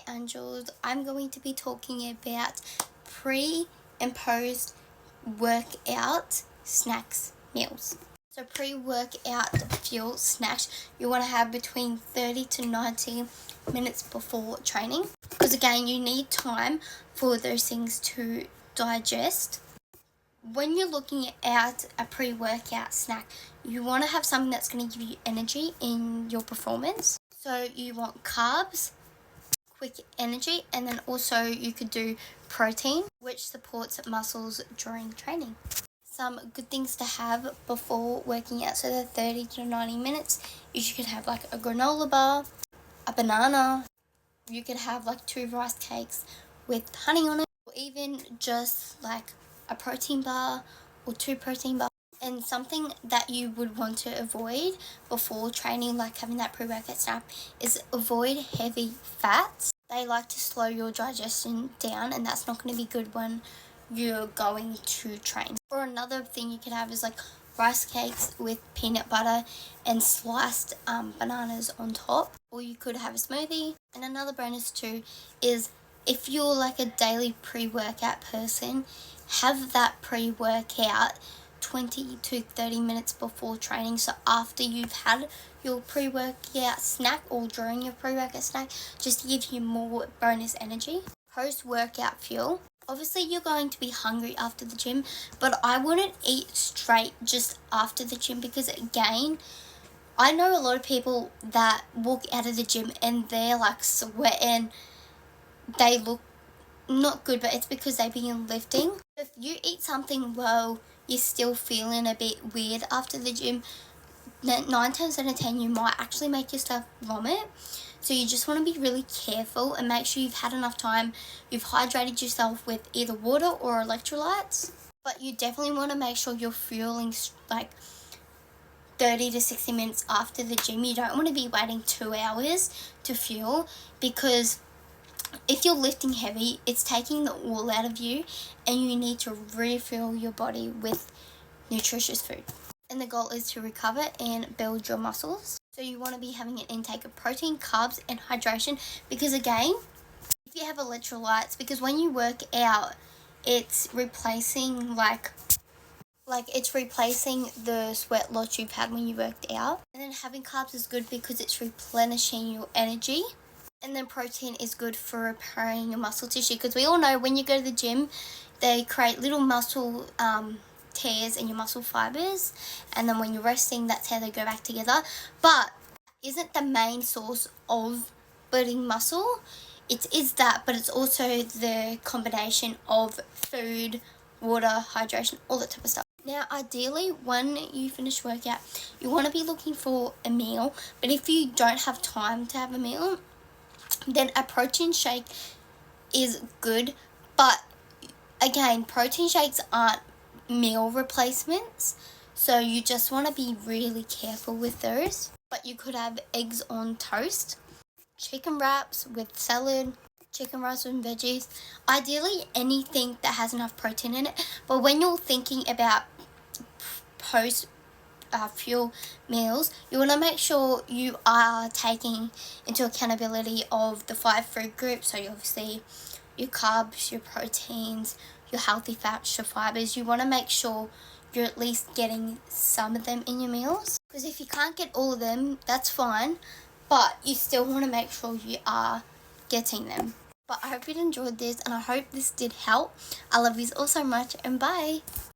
angels. I'm going to be talking about pre and post workout snacks meals. So pre-workout fuel snacks you want to have between 30 to 90 minutes before training, because again you need time for those things to digest. When you're looking at a pre-workout snack, you want to have something that's going to give you energy in your performance. So you want carbs, quick energy, and then also you could do protein, which supports muscles during training. Some good things to have before working out, so the 30 to 90 minutes, you could have like a granola bar, a banana, you could have like 2 rice cakes with honey on it, or even just like a protein bar or 2 protein bars. And something that you would want to avoid before training, like having that pre-workout snack, is avoid heavy fats. They like to slow your digestion down, and that's not going to be good when you're going to train. Or another thing you could have is like rice cakes with peanut butter and sliced bananas on top. Or you could have a smoothie. And another bonus too is, if you're like a daily pre-workout person, have that pre-workout 20 to 30 minutes before training. So after you've had your pre-workout snack or during your pre-workout snack, just to give you more bonus energy. Post-workout fuel. Obviously you're going to be hungry after the gym, but I wouldn't eat straight just after the gym, because again, I know a lot of people that walk out of the gym and they're like sweating. They look not good, but it's because they've been lifting. If you eat something while you're still feeling a bit weird after the gym, 9 times out of 10 you might actually make yourself vomit. So you just want to be really careful and make sure you've had enough time, you've hydrated yourself with either water or electrolytes. But you definitely want to make sure you're fueling like 30 to 60 minutes after the gym. You don't want to be waiting 2 hours to fuel, because if you're lifting heavy, it's taking the all out of you, and you need to refuel your body with nutritious food. And the goal is to recover and build your muscles. So you want to be having an intake of protein, carbs, and hydration, because again, if you have electrolytes, because when you work out, it's replacing it's replacing the sweat loss you've had when you worked out. And then having carbs is good because it's replenishing your energy. And then protein is good for repairing your muscle tissue, because we all know when you go to the gym, they create little muscle tears in your muscle fibers, and then when you're resting, that's how they go back together. But isn't the main source of building muscle. It is that, but it's also the combination of food, water, hydration, all that type of stuff. Now, ideally, when you finish workout, you want to be looking for a meal, but if you don't have time to have a meal, then a protein shake is good. But again, protein shakes aren't meal replacements, so you just want to be really careful with those. But you could have eggs on toast, chicken wraps with salad, chicken rice and veggies, ideally anything that has enough protein in it. But when you're thinking about post fuel meals, you want to make sure you are taking into accountability of the 5 food groups. So you obviously your carbs, your proteins, your healthy fats, your fibers. You want to make sure you're at least getting some of them in your meals, because if you can't get all of them, that's fine, but you still want to make sure you are getting them. But I hope you enjoyed this, and I hope this did help. I love you all so much, and bye.